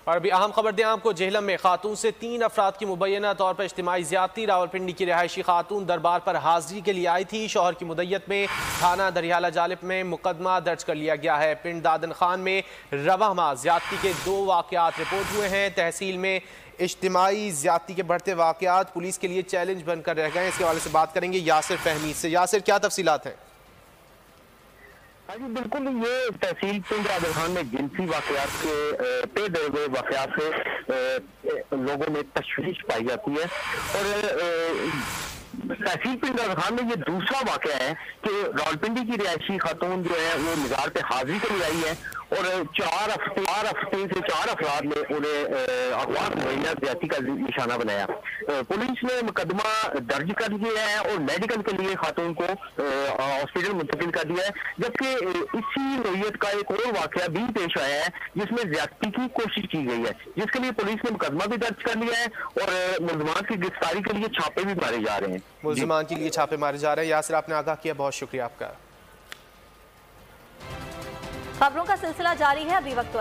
और अभी अहम खबर दें आपको, जेहलम में खातून से 3 अफराद की मुबैना तौर पर इज्तिमाई ज्यादती। रावलपिंडी की रिहायशी खातून दरबार पर हाजिरी के लिए आई थी। शौहर की मुद्दत में थाना दरियाला जालिब में मुकदमा दर्ज कर लिया गया है। पिंड दादन खान में रवा माह ज्यादती के 2 वाकयात रिपोर्ट हुए हैं। तहसील में इज्तिमाई ज्यादती के बढ़ते वाकयात पुलिस के लिए चैलेंज बनकर रह गए। इसके हवाले से बात करेंगे यासिर फहमी से। यासिर, क्या तफसीलात हैं? हाँ जी बिल्कुल, ये तहसील पिंड दादन खान में जिनसी वाकयात के पेश हुए वाकयात से लोगों में तशवीश पाई जाती है। और तहसील पिंड दादन खान में ये दूसरा वाकया है कि रावलपिंडी की रिहायशी खातून जो है वो निगार पे हाजिरी के लिए आई है और 4 हफ्ते से 4 अफराद ने उन्हें अगवा मुबैना ज्यादती का निशाना बनाया। पुलिस ने मुकदमा दर्ज कर लिया है और मेडिकल के लिए खातून को हॉस्पिटल मुंतकिल कर दिया है। जबकि इसी नोयत का एक और वाकया भी पेश आया है जिसमें ज्यादती की कोशिश की गई है, जिसके लिए पुलिस ने मुकदमा भी दर्ज कर लिया है और मुलजमान की गिरफ्तारी के लिए छापे भी मारे जा रहे हैं। मुलजमान के लिए छापे मारे जा रहे हैं। यासिर, आपने आगाह किया, बहुत शुक्रिया आपका। खबरों का सिलसिला जारी है, अभी वक्त